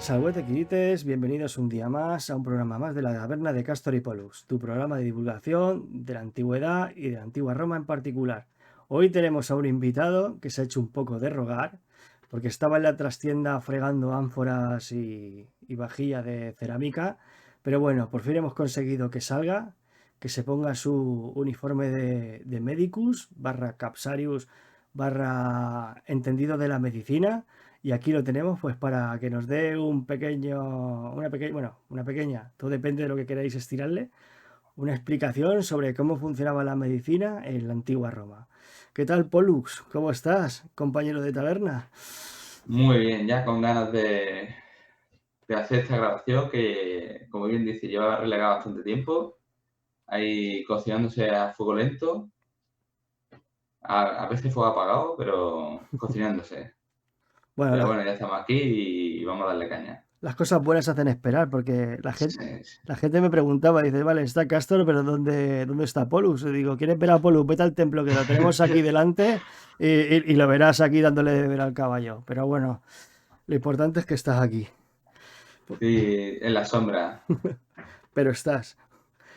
Salve quirites, bienvenidos un día más a un programa más de la Taberna de Castor y Pollux, tu programa de divulgación de la antigüedad y de la antigua Roma en particular. Hoy tenemos a un invitado que se ha hecho un poco de rogar, porque estaba en la trastienda fregando ánforas y vajilla de cerámica, pero bueno, por fin hemos conseguido que salga, que se ponga su uniforme de medicus, barra capsarius, barra entendido de la medicina. Y aquí lo tenemos pues para que nos dé una pequeña, todo depende de lo que queráis estirarle, una explicación sobre cómo funcionaba la medicina en la antigua Roma. ¿Qué tal, Pollux? ¿Cómo estás, compañero de taberna? Muy bien, ya con ganas de hacer esta grabación que, como bien dice, lleva relegado bastante tiempo, ahí cocinándose a fuego lento, a veces fuego apagado, pero cocinándose. Bueno, Pero bueno, ya estamos aquí y vamos a darle caña. las cosas buenas hacen esperar, porque Sí, sí. la gente me preguntaba, dice, vale, está Castor, pero ¿dónde está Pollux? Y digo, ¿quieres ver a Pollux? Vete al templo, que lo tenemos aquí delante y lo verás aquí dándole de beber al caballo. Pero bueno, lo importante es que estás aquí. Sí, en la sombra. Pero estás.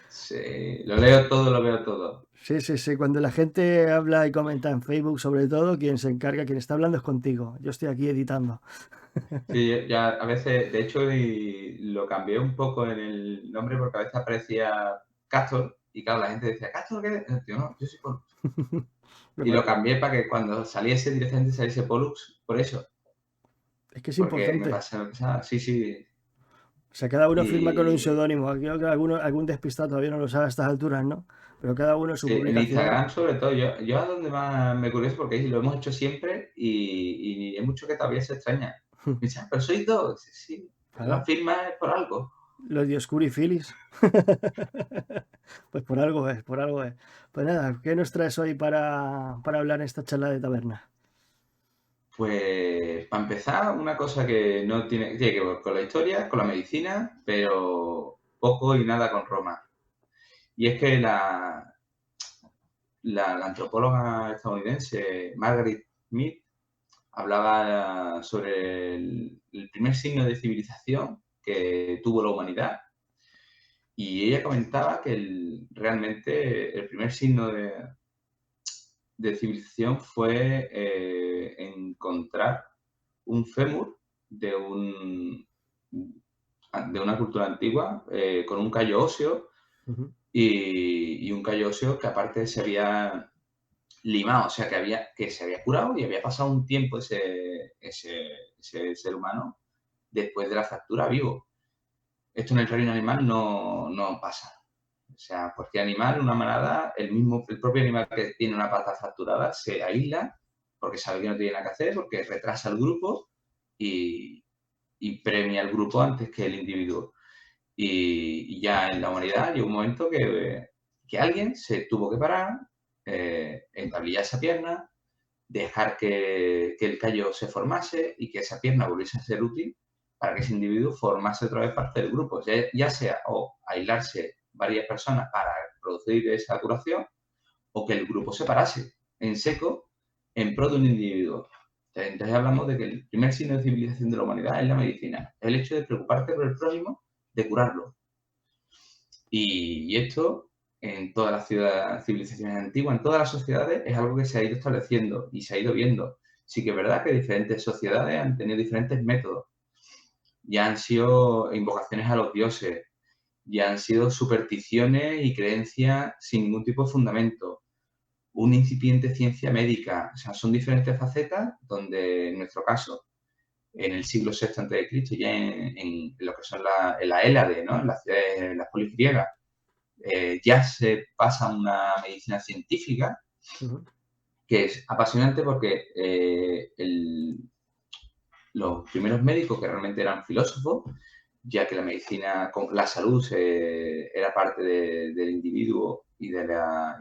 Sí, lo leo todo, lo veo todo. Sí, sí, sí. Cuando la gente habla y comenta en Facebook, sobre todo, quien se encarga, quien está hablando es contigo. Yo estoy aquí editando. Sí, ya a veces, de hecho, y lo cambié un poco en el nombre porque a veces aparecía Castor y claro, la gente decía, ¿Castor qué? Yo no, yo soy Paul. Me Y lo pare- cambié para que cuando saliese directamente saliese Pollux, por eso, Es que es porque me importante. pasa, sí, sí, O sea, cada uno firma con un y seudónimo. Creo que algún despistado todavía no lo sabe a estas alturas, ¿no? Pero cada uno en su sí, en publicación. Instagram sobre todo, yo a donde más me curioso porque ahí lo hemos hecho siempre y hay mucho que todavía se extraña. Me dicen, pero sois dos, sí, sí, la Claro, firma es por algo. los Dioscuri Filis. Pues por algo es, por algo es. Pues nada, ¿qué nos traes hoy para hablar en esta charla de taberna? Pues para empezar, una cosa que no tiene que ver con la historia, con la medicina, pero poco y nada con Roma. Y es que la antropóloga estadounidense Margaret Mead hablaba sobre el primer signo de civilización que tuvo la humanidad y ella comentaba que realmente el primer signo de civilización fue encontrar un fémur de, un, de una cultura antigua con un callo óseo Ujú. y un callo óseo que aparte se había limado, o sea, que se había curado y había pasado un tiempo ese ser humano después de la fractura vivo. Esto en el reino animal no pasa. O sea, cualquier animal, una manada, el propio animal que tiene una pata fracturada se aísla porque sabe que no tiene nada que hacer, porque retrasa el grupo y, y premia al grupo antes que el individuo. Y ya en la humanidad llegó un momento que alguien se tuvo que parar, entablillar esa pierna, dejar que el callo se formase y que esa pierna volviese a ser útil para que ese individuo formase otra vez parte del grupo, ya sea o aislarse varias personas para producir esa curación o que el grupo se parase en seco en pro de un individuo. Entonces hablamos de que el primer signo de civilización de la humanidad es la medicina, el hecho de preocuparte por el prójimo, de curarlo. Y esto en todas las civilizaciones antiguas, en todas las sociedades, es algo que se ha ido estableciendo y se ha ido viendo. Sí que es verdad que diferentes sociedades han tenido diferentes métodos. Ya han sido invocaciones a los dioses, ya han sido supersticiones y creencias sin ningún tipo de fundamento. Una incipiente ciencia médica. O sea, son diferentes facetas donde, en nuestro caso, en el siglo VI a.C., ya en lo que son en la Hélade, ¿no? En las ciudades, en las polis griegas, ya se pasa a una medicina científica Ujú. que es apasionante porque los primeros médicos que realmente eran filósofos, ya que la medicina, la salud era parte del individuo y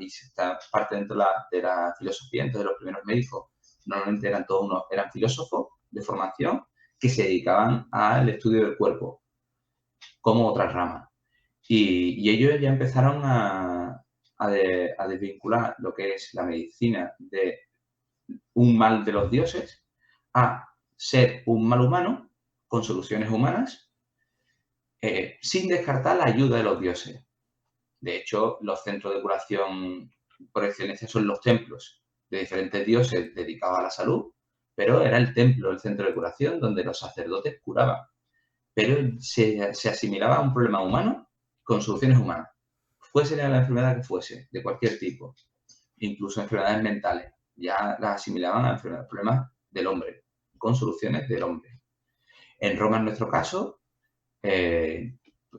está parte dentro de la filosofía. Entonces los primeros médicos normalmente eran filósofos de formación que se dedicaban al estudio del cuerpo, como otras ramas. Y ellos ya empezaron a desvincular lo que es la medicina de un mal de los dioses a ser un mal humano con soluciones humanas, sin descartar la ayuda de los dioses. De hecho, los centros de curación por excelencia son los templos de diferentes dioses dedicados a la salud, pero era el templo el centro de curación donde los sacerdotes curaban. Pero se asimilaba a un problema humano con soluciones humanas. Fuese la enfermedad que fuese, de cualquier tipo, incluso enfermedades mentales, ya las asimilaban a problemas del hombre, con soluciones del hombre. En Roma, en nuestro caso,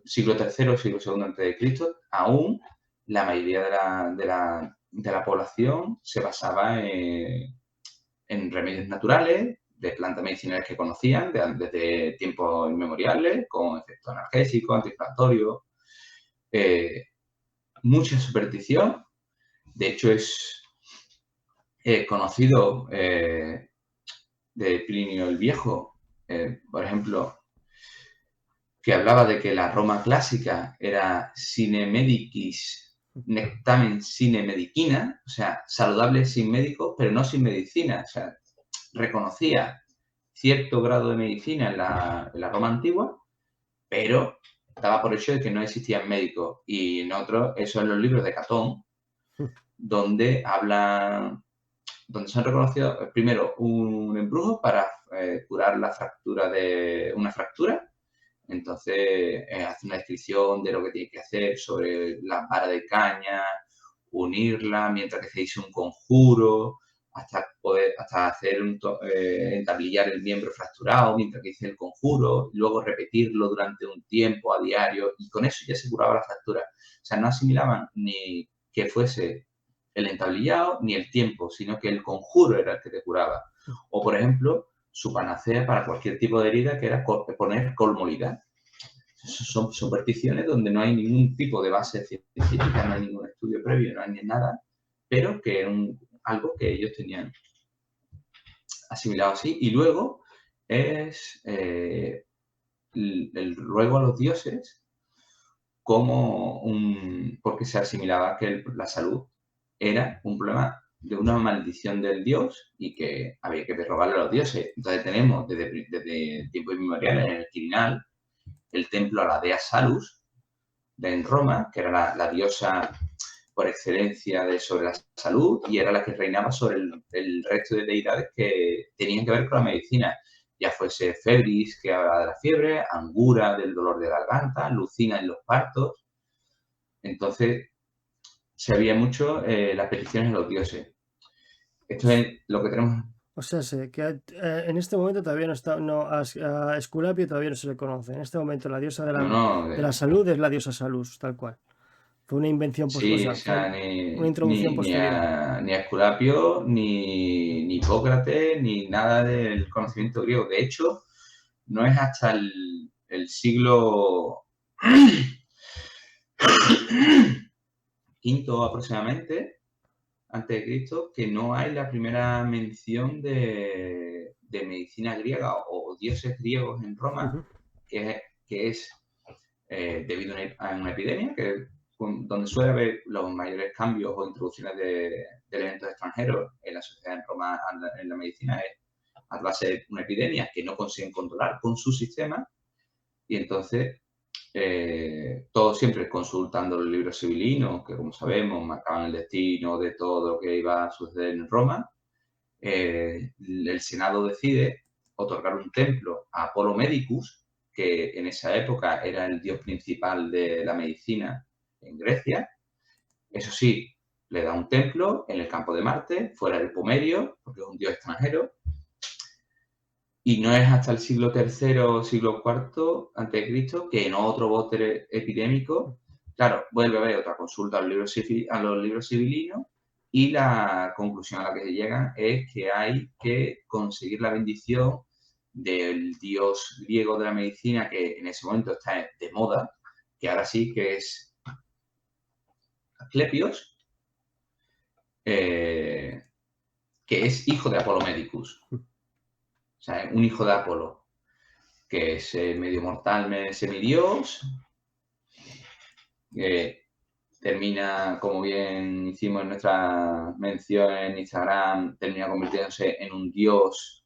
siglo III, siglo II antes de Cristo, aún la mayoría de la población se basaba en remedios naturales, de plantas medicinales que conocían desde tiempos inmemoriales, con efectos analgésicos, antiinflamatorios, mucha superstición. De hecho, es conocido de Plinio el Viejo, por ejemplo, que hablaba de que la Roma clásica era sine medicis nectamen sine medicina, o sea, saludable sin médicos, pero no sin medicina. O sea, reconocía cierto grado de medicina en la Roma antigua, pero daba por hecho de que no existían médicos. Y en otros, eso en los libros de Catón, donde donde se han reconocido primero un embrujo para curar la fractura de una fractura. Entonces hace una descripción de lo que tiene que hacer sobre la vara de caña, unirla mientras que se dice un conjuro, hasta hacer entablillar el miembro fracturado mientras que dice el conjuro, y luego repetirlo durante un tiempo a diario, y con eso ya se curaba la fractura. O sea, no asimilaban ni que fuese el entablillado ni el tiempo, sino que el conjuro era el que te curaba. O, por ejemplo, su panacea para cualquier tipo de herida, que era poner colmolidad. Son supersticiones donde no hay ningún tipo de base científica, no hay ningún estudio previo, no hay ni nada, pero que era algo que ellos tenían asimilado así. Y luego es el ruego a los dioses porque se asimilaba que la salud era un problema de una maldición del dios y que había que derrogarle a los dioses. Entonces tenemos desde tiempos inmemoriales en el Quirinal el templo a la dea Salus en Roma, que era la diosa por excelencia sobre la salud y era la que reinaba sobre el resto de deidades que tenían que ver con la medicina. Ya fuese Febris, que hablaba de la fiebre, Angura, del dolor de garganta, Lucina en los partos. Entonces, se veía mucho las peticiones de los dioses. Esto es lo que tenemos. O sea, sé que en este momento todavía no está, no, a Esculapio todavía no se le conoce. En este momento la diosa No, no, de la salud es la diosa Salus, tal cual. Fue una invención, o sí, o sea, fue sea, una introducción posterior. ni a Esculapio, ni Hipócrates, ni nada del conocimiento griego. De hecho, no es hasta el siglo V aproximadamente, antes de Cristo, que no hay la primera mención de medicina griega o dioses griegos en Roma, que es debido a una epidemia, donde suele haber los mayores cambios o introducciones de elementos extranjeros en la sociedad en Roma, en la medicina, es a base de una epidemia que no consiguen controlar con su sistema, y entonces todos siempre consultando los libros civilinos, que como sabemos marcaban el destino de todo lo que iba a suceder en Roma. El Senado decide otorgar un templo a Apolo Medicus, que en esa época era el dios principal de la medicina en Grecia. Eso sí, le da un templo en el campo de Marte, fuera del Pomerio, porque es un dios extranjero. Y no es hasta el siglo III o siglo IV a.C. que en otro bote epidémico, claro, vuelve a haber otra consulta a los libros civilinos y la conclusión a la que se llegan es que hay que conseguir la bendición del dios griego de la medicina que en ese momento está de moda, que ahora sí que es Asclepios, que es hijo de Apolo Medicus. O sea, un hijo de Apolo, que es medio mortal, semidios, que termina, como bien hicimos en nuestra mención en Instagram, termina convirtiéndose en un dios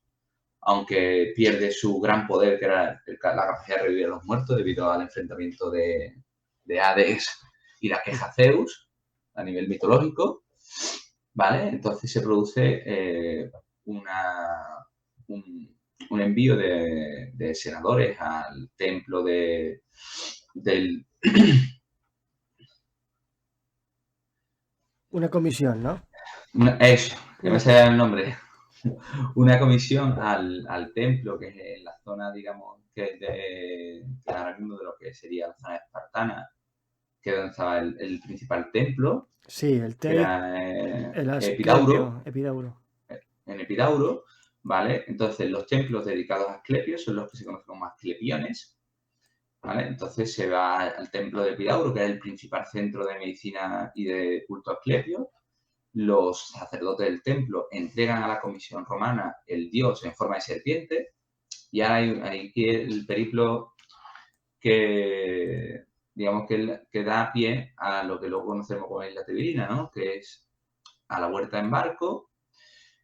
aunque pierde su gran poder, que era la capacidad de revivir a los muertos debido al enfrentamiento de Hades y la queja Zeus a nivel mitológico, ¿vale? Entonces se produce un envío de senadores al templo del... Una comisión, ¿no? Eso, que me Una, sale el nombre. Una comisión al templo, que es en la zona, digamos, que es que ahora mismo de lo que sería la zona espartana, que es donde estaba el principal templo, sí, el que Tate, era el Epidauro, Asclepio, Epidauro. en Epidauro, ¿vale? Entonces los templos dedicados a Asclepio son los que se conocen como Asclepiones, ¿vale? Entonces se va al templo de Epidauro, que es el principal centro de medicina y de culto a Asclepio. Los sacerdotes del templo entregan a la comisión romana el dios en forma de serpiente, y ahora hay que el periplo que, digamos, que da pie a lo que luego conocemos como Isla Tibirina, ¿no? Que es a la huerta en barco,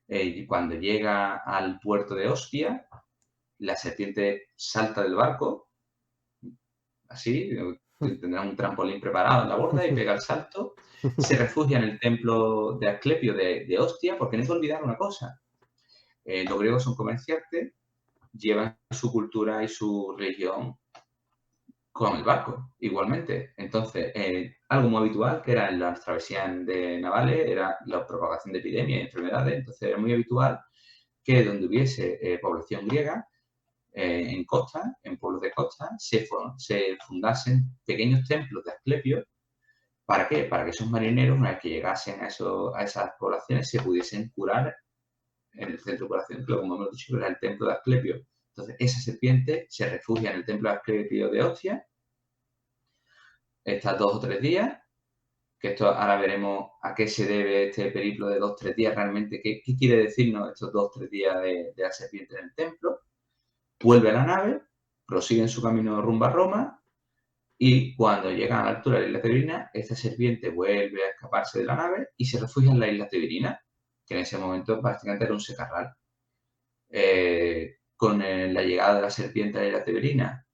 y cuando llega al puerto de Ostia, la serpiente salta del barco, así, tendrá un trampolín preparado en la borda y pega el salto, se refugia en el templo de Asclepio de Ostia, porque no hay que olvidar una cosa, los griegos son comerciantes, llevan su cultura y su religión con el barco, igualmente. Entonces, algo muy habitual, que era en las travesías de navales, era la propagación de epidemias y enfermedades. Entonces, era muy habitual que donde hubiese población griega, en costa, en pueblos de costa, se fundasen pequeños templos de Asclepio. ¿Para qué? Para que esos marineros, una vez que llegasen a esas poblaciones, se pudiesen curar en el centro de curación, que como hemos dicho, era el templo de Asclepio. Entonces, esa serpiente se refugia en el templo de Asclepio de Ostia, está 2 o 3 días, que esto ahora veremos a qué se debe este periplo de 2 o 3 días realmente, qué quiere decirnos estos 2 o 3 días de la serpiente en el templo. Vuelve a la nave, prosigue en su camino rumbo a Roma, y cuando llegan a la altura de la isla Tiberina, esta serpiente vuelve a escaparse de la nave y se refugia en la isla Tiberina, que en ese momento prácticamente era un secarral. Con la llegada de la serpiente a la isla Tiberina,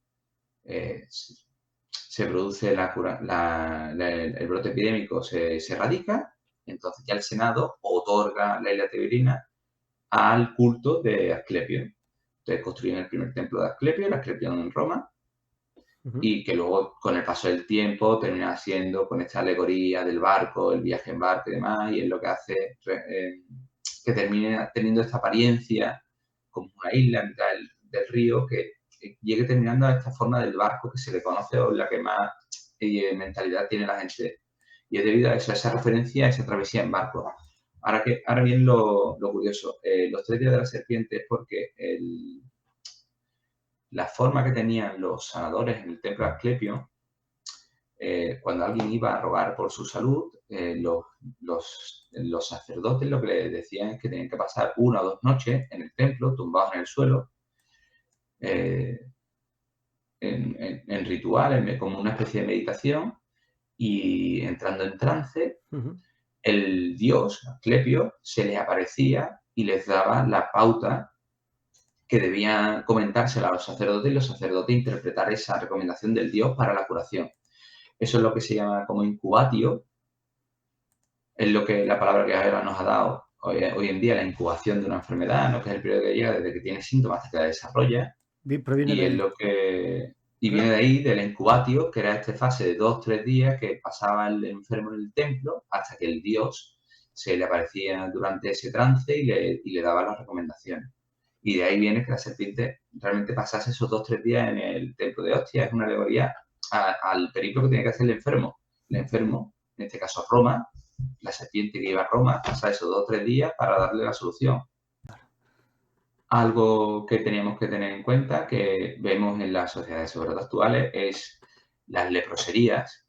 se produce el brote epidémico, se erradica, entonces ya el Senado otorga la isla Tiberina al culto de Asclepio. Entonces construyen el primer templo de Asclepio, el Asclepión en Roma, y que luego con el paso del tiempo termina siendo con esta alegoría del barco, el viaje en barco y demás, y es lo que hace que termine teniendo esta apariencia como una isla en mitad del río, que llegue terminando a esta forma del barco que se le conoce o la que más mentalidad tiene la gente. Y es debido a eso, a esa referencia, a esa travesía en barco. Ahora bien lo curioso, los 3 días de la serpiente es porque la forma que tenían los sanadores en el templo de Asclepio, cuando alguien iba a rogar por su salud, los sacerdotes lo que le decían es que tenían que pasar 1 o 2 noches en el templo, tumbados en el suelo, en ritual, como una especie de meditación, y entrando en trance, el dios Asclepio se les aparecía y les daba la pauta que debían comentársela a los sacerdotes, y los sacerdotes interpretar esa recomendación del dios para la curación. Eso es lo que se llama como incubatio, es lo que la palabra que ahora nos ha dado hoy en día, la incubación de una enfermedad, ¿no? Que es el periodo que llega desde que tiene síntomas hasta que la desarrolla, Proviene y es del... lo que... Y viene de ahí, del incubatio, que era esta fase de 2 o 3 días que pasaba el enfermo en el templo hasta que el dios se le aparecía durante ese trance y le daba las recomendaciones. Y de ahí viene que la serpiente realmente pasase esos 2 o 3 días en el templo de Ostia. Es una alegoría al periplo que tiene que hacer el enfermo. El enfermo, en este caso Roma, la serpiente que iba a Roma, pasa esos 2 o 3 días para darle la solución. Algo que teníamos que tener en cuenta, que vemos en las sociedades sobre todo actuales, es las leproserías,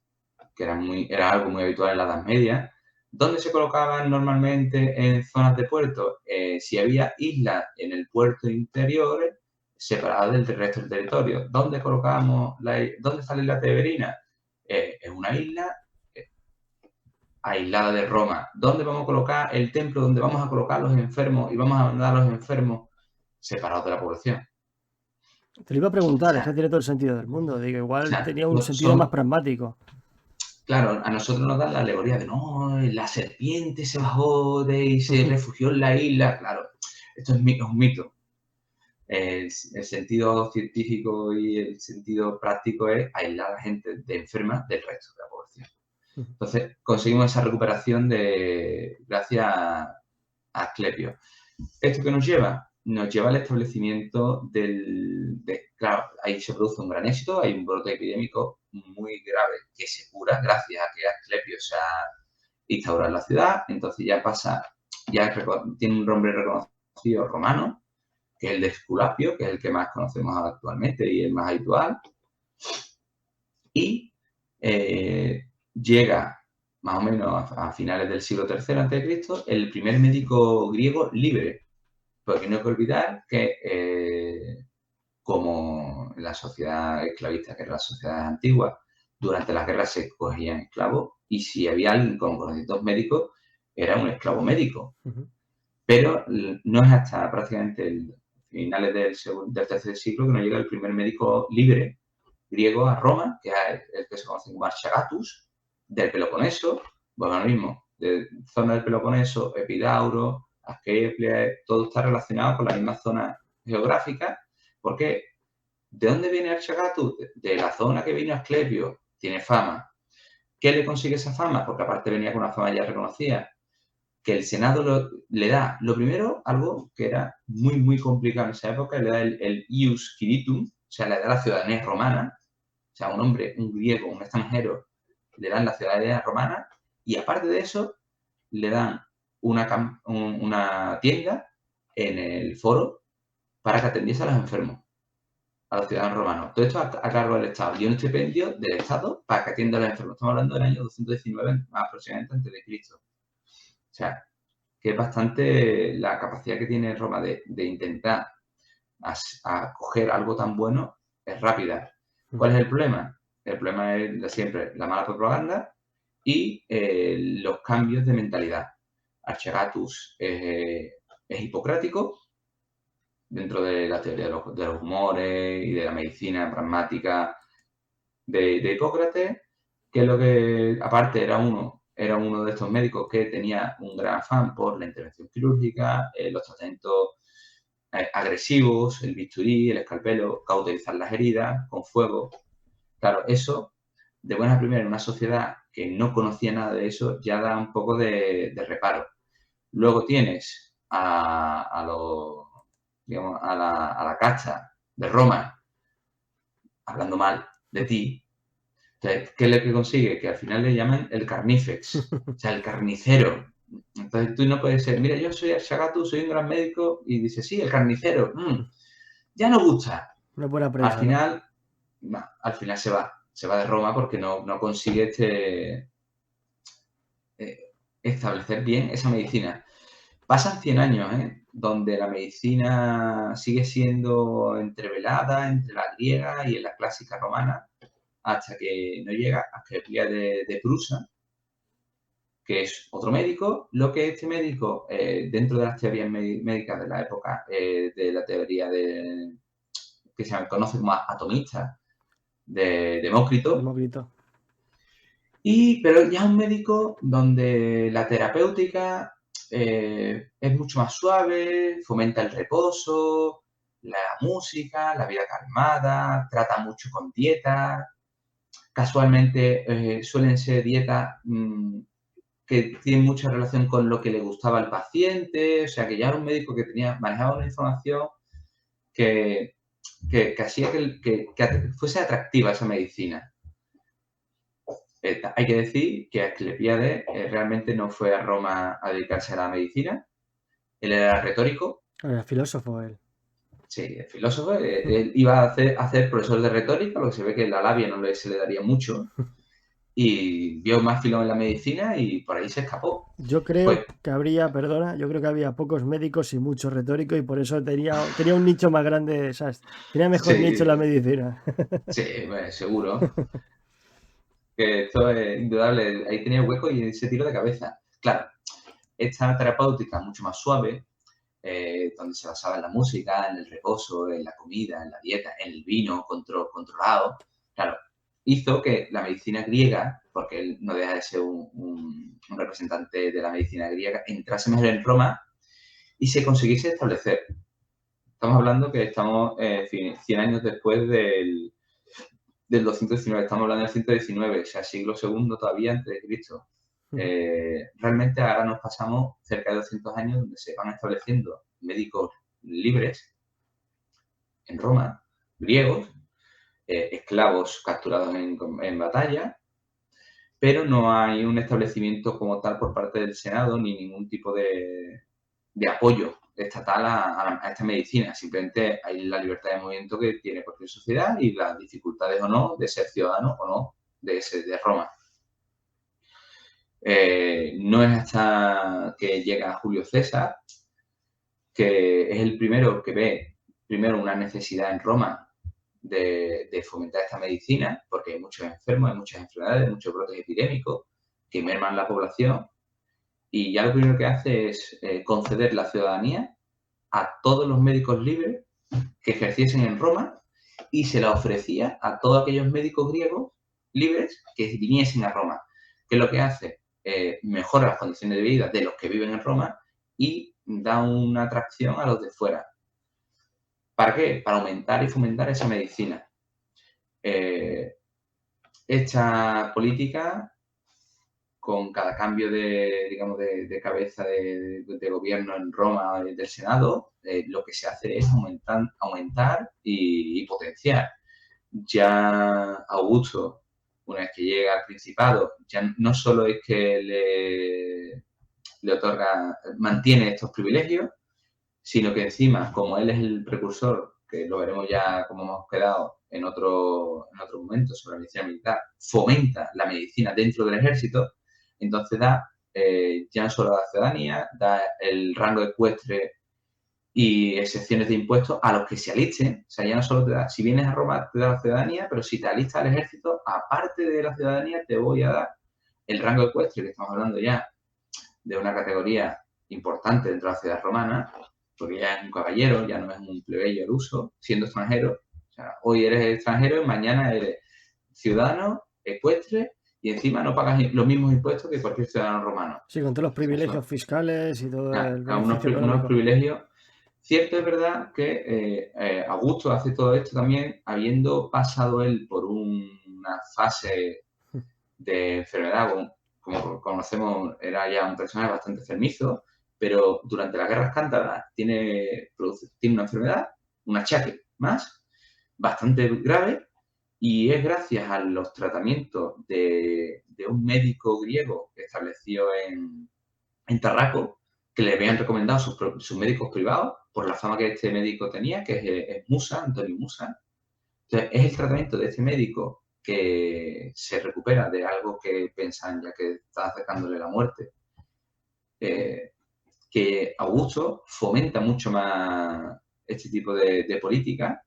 que era algo muy habitual en la Edad Media. ¿Dónde se colocaban normalmente en zonas de puerto? Si había islas en el puerto interior, separadas del resto del territorio. ¿Dónde está la isla Teberina? Es una isla aislada de Roma. ¿Dónde vamos a colocar el templo donde vamos a colocar a los enfermos y vamos a mandar a los enfermos separados de la población. Te lo iba a O preguntar, es que sea, tiene todo el sentido del mundo. Digo, o igual sea, tenía un sentido más pragmático. claro, a nosotros nos dan la alegoría de no, la serpiente se bajó y se refugió en la isla. Claro, esto es un mito. El sentido científico y el sentido práctico es aislar a la gente de enferma del resto de la población. Entonces, conseguimos esa recuperación gracias a Asclepio. ¿Esto qué nos lleva? Nos lleva al establecimiento claro, ahí se produce un gran éxito, hay un brote epidémico muy grave que se cura gracias a que Asclepio se ha instaurado en la ciudad, entonces ya tiene un nombre reconocido romano, que es el de Esculapio, que es el que más conocemos actualmente y el más habitual, y llega más o menos a finales del siglo III a.C., el primer médico griego libre. Porque no hay que olvidar que, como en la sociedad esclavista, que era la sociedad antigua, durante las guerras se cogían esclavos y si había alguien con conocimientos médicos, era un esclavo médico. Pero no es hasta prácticamente finales del tercer siglo que nos llega el primer médico libre griego a Roma, que es el que se conoce como Archagatus, del Peloponeso, bueno, ahora mismo, de zona del Peloponeso, Epidauro, Asclepia, todo está relacionado con la misma zona geográfica, porque ¿de dónde viene Archagatus? De la zona que vino Asclepio, tiene fama. ¿Qué le consigue esa fama? Porque aparte venía con una fama ya reconocida, que el Senado le da, lo primero, algo que era muy, muy complicado en esa época, le da el ius quiritum, o sea, le da la ciudadanía romana, o sea, un hombre, un griego, un extranjero, le dan la ciudadanía romana y aparte de eso, le dan una tienda en el foro para que atendiese a los enfermos, a los ciudadanos romanos. Todo esto a cargo del Estado. Y un estipendio del Estado para que atienda a los enfermos. Estamos hablando del año 219 aproximadamente antes de Cristo. O sea, que es bastante la capacidad que tiene Roma de intentar acoger algo tan bueno, es rápida. ¿Cuál es el problema? El problema es de siempre la mala propaganda y los cambios de mentalidad. Archagatus es hipocrático dentro de la teoría de los humores y de la medicina pragmática de Hipócrates, que es lo que, aparte, era uno de estos médicos que tenía un gran afán por la intervención quirúrgica, los tratamientos agresivos, el bisturí, el escalpelo, cauterizar las heridas con fuego. Claro, eso, de buena primera, en una sociedad que no conocía nada de eso, ya da un poco de reparo. Luego tienes a la casta de Roma hablando mal de ti. Entonces, ¿qué es lo que consigue? Que al final le llaman el carnífex, o sea, el carnicero. Entonces tú no puedes ser, mira, yo soy Archagatus, soy un gran médico, y dices, sí, el carnicero, ya no gusta. Una buena Al prensa, ¿no? final, al final se va de Roma porque no consigue establecer bien esa medicina. Pasan 100 años, donde la medicina sigue siendo entrevelada entre la griega y en la clásica romana, hasta que no llega a Asclepia de Prusa, que es otro médico, lo que este médico, dentro de las teorías médicas de la época, de la teoría que se conoce como atomista, de Demócrito, Demócrito. pero ya es un médico donde la terapéutica es mucho más suave, fomenta el reposo, la música, la vida calmada, trata mucho con dieta. Casualmente suelen ser dietas que tienen mucha relación con lo que le gustaba al paciente, o sea que ya era un médico que manejaba una información que hacía que fuese atractiva esa medicina. Hay que decir que Asclepíades realmente no fue a Roma a dedicarse a la medicina, él era retórico. Era filósofo él. Sí, es filósofo, él iba a hacer profesor de retórica, lo que se ve que la labia no se le daría mucho, y vio más filón en la medicina y por ahí se escapó. Yo creo Pues que habría, perdona, yo creo que había pocos médicos y mucho retórico y por eso tenía un nicho más grande, ¿sabes? Tenía mejor nicho sí, la medicina. sí, bueno, seguro. Que esto es indudable, ahí tenía hueco y ese tiro de cabeza. Claro, esta terapéutica mucho más suave, donde se basaba en la música, en el reposo, en la comida, en la dieta, en el vino controlado. Claro, hizo que la medicina griega, porque él no deja de ser un representante de la medicina griega, entrase mejor en Roma y se consiguiese establecer. Estamos hablando que estamos 100 años después del 219, estamos hablando del 119, o sea, siglo II todavía antes de Cristo. Realmente ahora nos pasamos cerca de 200 años donde se van estableciendo médicos libres en Roma, griegos, esclavos capturados en batalla, pero no hay un establecimiento como tal por parte del Senado ni ningún tipo de apoyo estatal a esta medicina. Simplemente hay la libertad de movimiento que tiene cualquier sociedad y las dificultades o no de ser ciudadano o no de Roma. No es hasta que llega Julio César, que es el primero que ve una necesidad en Roma de fomentar esta medicina, porque hay muchos enfermos, hay muchas enfermedades, muchos brotes epidémicos que merman la población, y ya lo primero que hace es conceder la ciudadanía a todos los médicos libres que ejerciesen en Roma y se la ofrecía a todos aquellos médicos griegos libres que viniesen a Roma. ¿Qué es lo que hace? Mejora las condiciones de vida de los que viven en Roma y da una atracción a los de fuera. ¿Para qué? Para aumentar y fomentar esa medicina. Esta política, con cada cambio de cabeza de gobierno en Roma, del Senado, lo que se hace es aumentar y potenciar. Ya Augusto, una vez que llega al Principado, ya no solo es que le otorga, mantiene estos privilegios, sino que encima, como él es el precursor, que lo veremos ya como hemos quedado en otro momento sobre la medicina militar, fomenta la medicina dentro del ejército, entonces da ya no solo la ciudadanía, da el rango ecuestre y excepciones de impuestos a los que se alisten. O sea, ya no solo te da, si vienes a Roma te da la ciudadanía, pero si te alistas al ejército, aparte de la ciudadanía, te voy a dar el rango ecuestre, que estamos hablando ya de una categoría importante dentro de la ciudad romana, porque ya es un caballero, ya no es un plebeyo al uso, siendo extranjero. O sea, hoy eres extranjero y mañana eres ciudadano, ecuestre, y encima no pagas los mismos impuestos que cualquier ciudadano romano. Sí, con todos los privilegios fiscales y todo el beneficio unos económico. privilegios. Cierto es verdad que Augusto hace todo esto también habiendo pasado él por una fase de enfermedad, como conocemos, era ya un personaje bastante enfermizo, pero durante las guerras cántabras tiene una enfermedad, un achaque más, bastante grave, y es gracias a los tratamientos de un médico griego que estableció en Tarraco, que le habían recomendado sus médicos privados por la fama que este médico tenía, que es Musa, Antonio Musa. Entonces, es el tratamiento de este médico que se recupera de algo que pensan ya que está acercándole la muerte, que Augusto fomenta mucho más este tipo de política,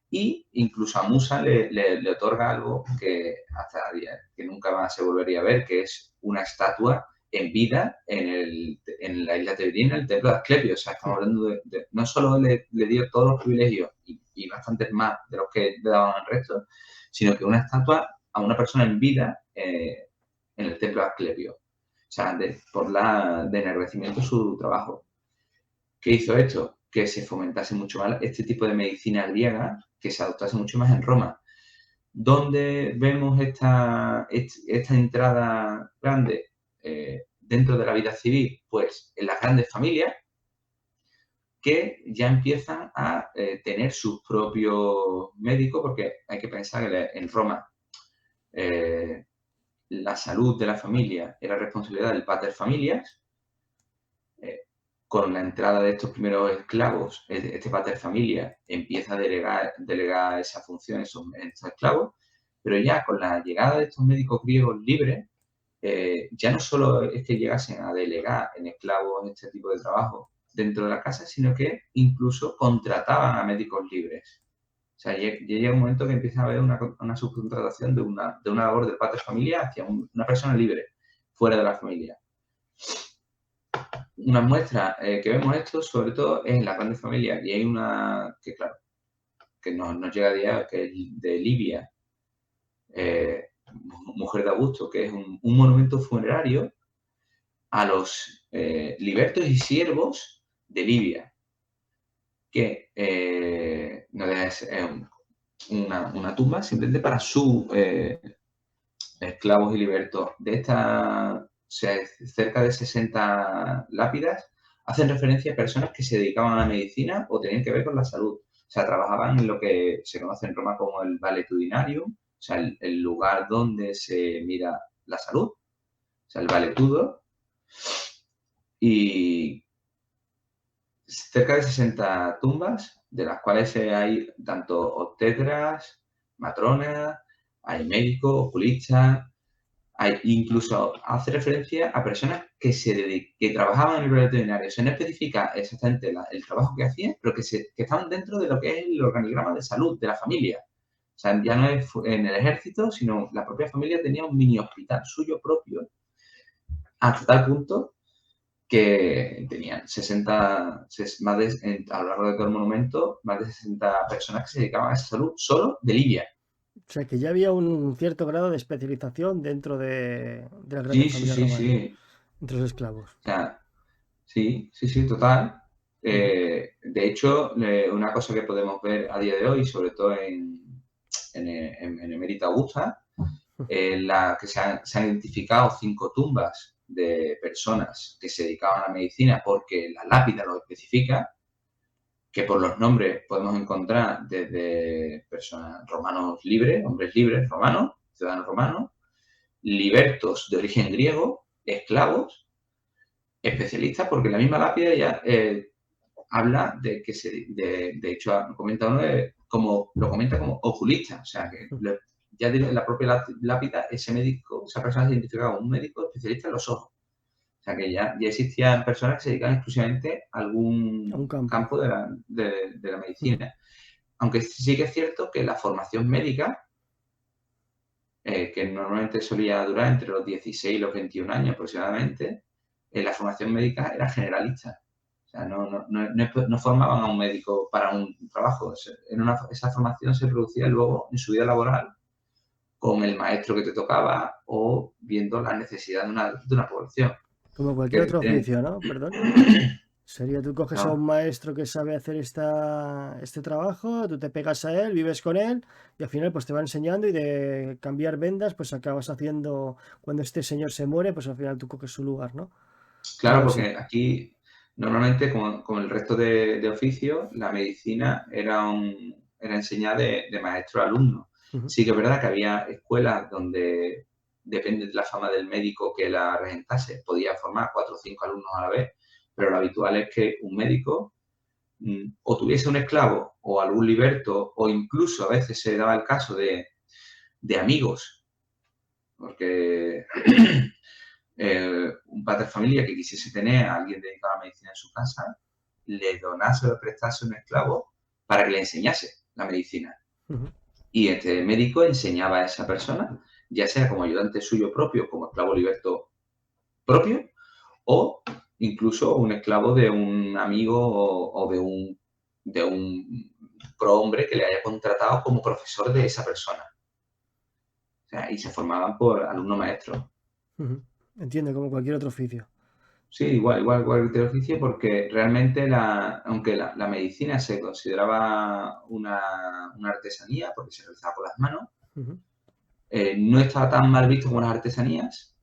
y incluso a Musa le otorga algo que hasta que nunca más se volvería a ver, que es una estatua en vida en la isla Tebrina, en el templo de Asclepio. O sea, estamos hablando no solo le dio todos los privilegios y bastantes más de los que le daban al resto, sino que una estatua a una persona en vida en el templo de Asclepio. O sea, de enagradecimiento a su trabajo. ¿Qué hizo esto? Que se fomentase mucho más este tipo de medicina griega, que se adoptase mucho más en Roma. ¿Dónde vemos esta entrada grande dentro de la vida civil? Pues en las grandes familias, que ya empiezan a tener sus propios médicos, porque hay que pensar que en Roma la salud de la familia era responsabilidad del pater familias. Con la entrada de estos primeros esclavos, este pater familia empieza a delegar esa función a estos esclavos, pero ya con la llegada de estos médicos griegos libres, ya no solo es que llegasen a delegar en esclavos este tipo de trabajo dentro de la casa, sino que incluso contrataban a médicos libres. O sea, llega un momento que empieza a haber una subcontratación de una labor del pater familia hacia una persona libre, fuera de la familia. una muestra que vemos esto, sobre todo, es en las grandes familias. Y hay una que, claro, que nos llega a día, que es de Libia, Mujer de Augusto, que es un monumento funerario a los libertos y siervos de Libia, que no deja de ser una tumba simplemente para sus esclavos y libertos. De estas, o sea, cerca de 60 lápidas hacen referencia a personas que se dedicaban a la medicina o tenían que ver con la salud. O sea, trabajaban en lo que se conoce en Roma como el valetudinarium, o sea, el lugar donde se mira la salud, o sea, el valetudo. Y cerca de 60 tumbas, de las cuales hay tanto obstetras, matronas, hay médicos, oculistas, hay, incluso hace referencia a personas que trabajaban en el veterinario. O sea, no especifica exactamente el trabajo que hacían, pero que estaban dentro de lo que es el organigrama de salud de la familia. O sea, ya no es en el ejército, sino la propia familia tenía un mini hospital suyo propio, hasta tal punto que tenían 60, a lo largo de todo el monumento, más de 60 personas que se dedicaban a esa salud solo de Libia. O sea, que ya había un cierto grado de especialización dentro de las grandes Sí, sí, familias sí, romanas, sí. entre los esclavos. O sea, sí, sí, sí, total. Ujú. De hecho, una cosa que podemos ver a día de hoy, sobre todo en Emérita Augusta, la que se han identificado 5 tumbas de personas que se dedicaban a la medicina porque la lápida lo especifica, que por los nombres podemos encontrar desde personas romanos libres, hombres libres romanos, ciudadanos romanos, libertos de origen griego, esclavos, especialistas, porque la misma lápida ya habla de que de hecho comenta uno como lo comenta como oculista, o sea que ya tiene la propia lápida, ese médico, esa persona se identifica como un médico especialista en los ojos. O sea que ya existían personas que se dedican exclusivamente a A un algún campo. campo de la Ujú. medicina. Aunque sí que es cierto que la formación médica, que normalmente solía durar entre los 16 y los 21 años aproximadamente, la formación médica era generalista. O sea, no formaban a un médico para un trabajo. Esa formación se producía luego en su vida laboral con el maestro que te tocaba o viendo la necesidad de una población. Como cualquier Que otro tienen, oficio, ¿no? Perdón. Sería tú coges a no, un maestro que sabe hacer este trabajo, tú te pegas a él, vives con él y al final pues te va enseñando y de cambiar vendas pues acabas haciendo, cuando este señor se muere pues al final tú coges su lugar, ¿no? Algo claro, así. porque aquí normalmente, como el resto de oficios, la medicina era enseñada de maestro a alumno. Ujú. Sí que es verdad que había escuelas donde, depende de la fama del médico que la regentase, podía formar 4 o 5 alumnos a la vez, pero lo habitual es que un médico o tuviese un esclavo o algún liberto, o incluso a veces se daba el caso de amigos, porque un padre de familia que quisiese tener a alguien dedicado a la medicina en su casa, le donase o le prestase un esclavo para que le enseñase la medicina. Ujú. Y este médico enseñaba a esa persona, ya sea como ayudante suyo propio, como esclavo liberto propio, o incluso un esclavo de un amigo o de un prohombre que le haya contratado como profesor de esa persona. O sea, y se formaban por alumno maestro. Ujú. Entiende, como cualquier otro oficio. Sí, igual que el oficio, porque realmente, aunque la medicina se consideraba una artesanía, porque se realizaba con las manos, Ujú. no estaba tan mal visto como las artesanías.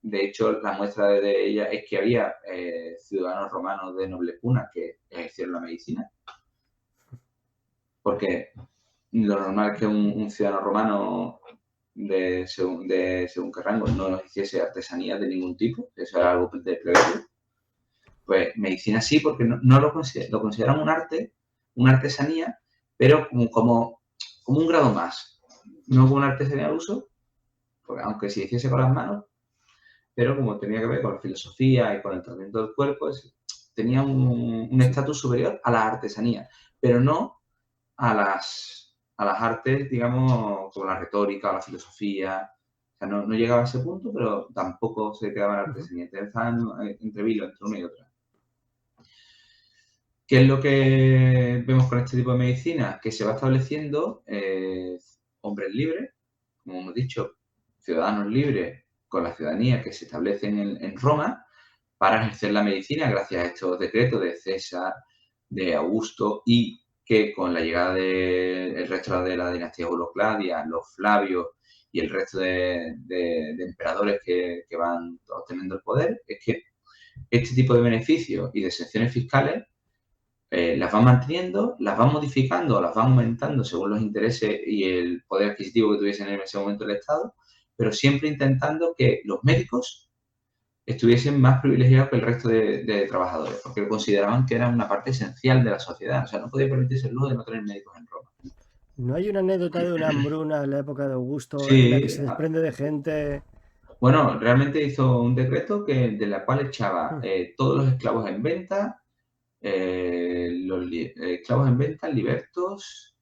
De hecho, la muestra de ella es que había ciudadanos romanos de noble cuna que ejercieron la medicina, porque lo normal es que un ciudadano romano según qué rango no hiciese artesanía de ningún tipo, eso era algo de plebeyo. Pues medicina sí, porque no lo consideran un arte, una artesanía, pero como un grado más. No como una artesanía al uso, porque aunque se hiciese con las manos, pero como tenía que ver con la filosofía y con el tratamiento del cuerpo, tenía un Sí. estatus superior a las artesanías, pero no a las artes, digamos, como la retórica o la filosofía. O sea, no llegaba a ese punto, pero tampoco se quedaba en la Ujú. artesanía. Entonces estaban entre vilo, entre una y otra. ¿Qué es lo que vemos con este tipo de medicina? Que se va estableciendo hombres libres, como hemos dicho, ciudadanos libres con la ciudadanía que se establecen en Roma para ejercer la medicina gracias a estos decretos de César, de Augusto y que con la llegada del resto de la dinastía Eurocladia, los Flavios y el resto de emperadores que van obteniendo el poder, es que este tipo de beneficios y de exenciones fiscales las van manteniendo, las van modificando, las van aumentando según los intereses y el poder adquisitivo que tuviesen en ese momento el Estado, pero siempre intentando que los médicos estuviesen más privilegiados que el resto de trabajadores, porque consideraban que eran una parte esencial de la sociedad. O sea, no podía permitirse el lujo de no tener médicos en Roma. ¿No hay una anécdota de una hambruna en la época de Augusto en la que Sí, se desprende de gente? bueno, realmente hizo un decreto de la cual echaba Mm, todos los esclavos en venta, esclavos en venta, libertos,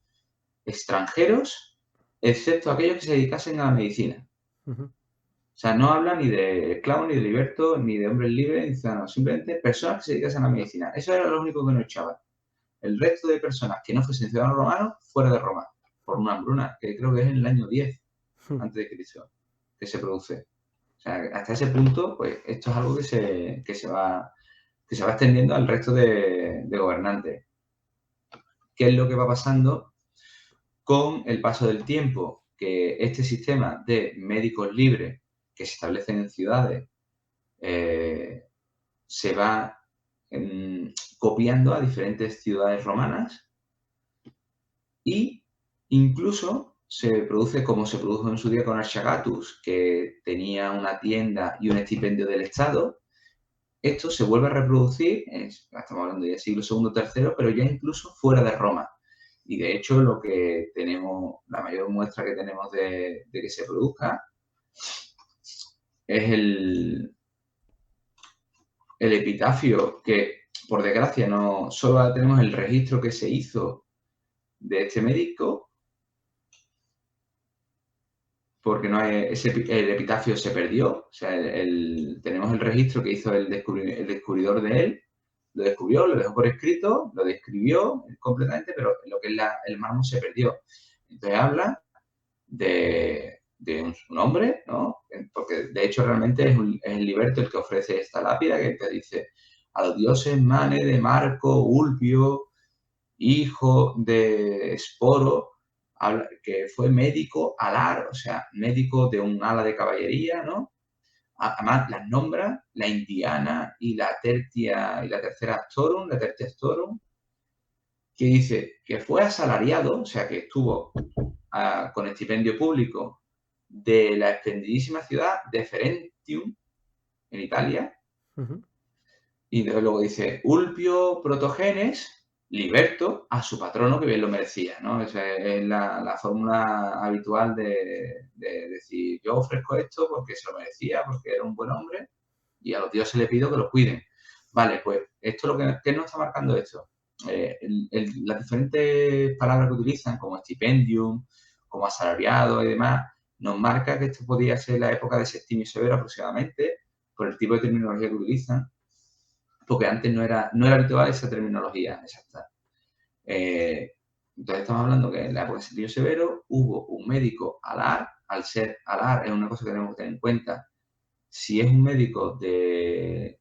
extranjeros, excepto aquellos que se dedicasen a la medicina. ujú. O sea, no habla ni de esclavos, ni de libertos, ni de hombres libres, ni ciudadanos, simplemente personas que se dedicasen a la medicina. Eso era lo único que no echaba. El resto de personas que no fuesen ciudadanos romanos, fuera de Roma, por una hambruna, que creo que es en el año 10 antes de Cristo, que se produce. O sea, hasta ese punto, pues esto es algo que se va extendiendo al resto de gobernantes. ¿Qué es lo que va pasando con el paso del tiempo? Que este sistema de médicos libres que se establecen en ciudades eh, se va copiando a diferentes ciudades romanas y incluso se produce como se produjo en su día con Archagatus, que tenía una tienda y un estipendio del Estado. Esto se vuelve a reproducir, estamos hablando del siglo II, III, pero ya incluso fuera de Roma. Y de hecho lo que tenemos, la mayor muestra que tenemos de que se produzca es el epitafio, que por desgracia no solo tenemos el registro que se hizo de este médico, porque no hay, el epitafio se perdió. O sea, tenemos el registro que hizo el descubridor de él, lo descubrió, lo dejó por escrito, lo describió completamente, pero lo que es el mármol se perdió. Entonces habla de un hombre, ¿no? Porque de hecho realmente es el liberto el que ofrece esta lápida que te dice a los dioses Mane de Marco, Ulpio, hijo de Esporo, que fue médico alar, o sea, médico de un ala de caballería, ¿no? Además las nombra la indiana y la tertia y la tercera Astorum, la tertia Astorum, que dice que fue asalariado, o sea, que estuvo con estipendio público de la extendidísima ciudad de Ferentium, en Italia, Ujú. y luego dice Ulpio Protogenes liberto a su patrono que bien lo merecía, ¿no? Esa es la fórmula habitual de decir yo ofrezco esto porque se lo merecía, porque era un buen hombre y a los dioses le pido que lo cuiden. Vale, pues esto lo que ¿qué nos está marcando esto? Las diferentes palabras que utilizan, como estipendium, como asalariado y demás, nos marca que esto podía ser la época de Septimio Severo aproximadamente, por el tipo de terminología que utilizan, porque antes no era habitual esa terminología exacta. Entonces estamos hablando que en la época de Septimio Severo hubo un médico alar. Al ser alar es una cosa que tenemos que tener en cuenta. Si es un médico de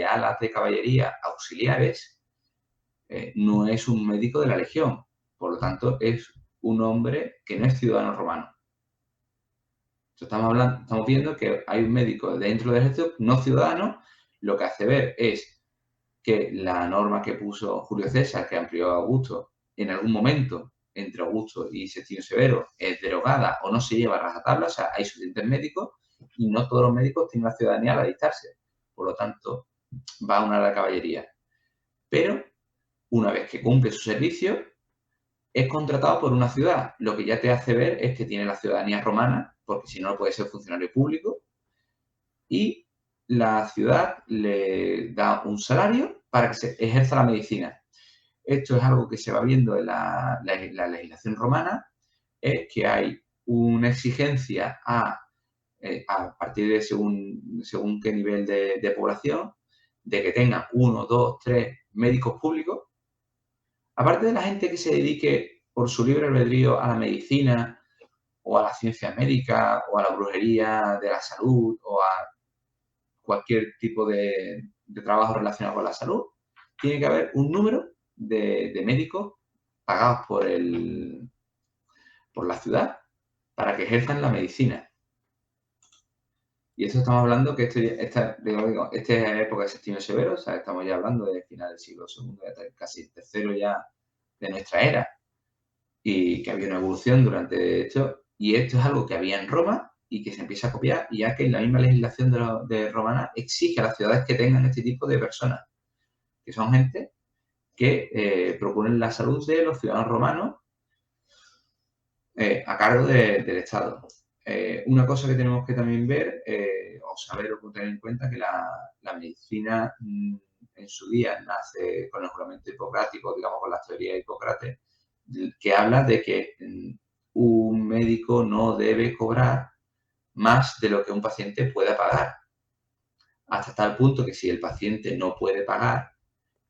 alas de caballería auxiliares, no es un médico de la legión. Por lo tanto, es un hombre que no es ciudadano romano. Entonces, estamos viendo que hay un médico dentro del ejército no ciudadano. Lo que hace ver es que la norma que puso Julio César, que amplió Augusto, en algún momento entre Augusto y Septimio Severo es derogada o no se lleva a rajatabla. O sea, hay suficientes médicos y no todos los médicos tienen la ciudadanía al alistarse. Por lo tanto, va a una la caballería. Pero una vez que cumple su servicio, es contratado por una ciudad. Lo que ya te hace ver es que tiene la ciudadanía romana, porque si no, no puede ser funcionario público, y la ciudad le da un salario para que se ejerza la medicina. Esto es algo que se va viendo en la legislación romana, es que hay una exigencia a partir de según qué nivel de población, de que tengan uno, dos, tres médicos públicos aparte de la gente que se dedique por su libre albedrío a la medicina o a la ciencia médica o a la brujería de la salud o a cualquier tipo de trabajo relacionado con la salud, tiene que haber un número de médicos pagados por la ciudad para que ejerzan la medicina. Y eso estamos hablando que esta es época de Septimio Severo, o sea, estamos ya hablando de final del siglo II, casi el tercero ya de nuestra era, y que había una evolución durante esto, y esto es algo que había en Roma y que se empieza a copiar, ya que la misma legislación de romana exige a las ciudades que tengan este tipo de personas, que son gente que procuren la salud de los ciudadanos romanos a cargo del Estado. Una cosa que tenemos que también ver o saber o tener en cuenta que la medicina en su día nace con el juramento hipocrático, digamos con la teoría de Hipócrates, que habla de que un médico no debe cobrar más de lo que un paciente pueda pagar, hasta tal punto que si el paciente no puede pagar,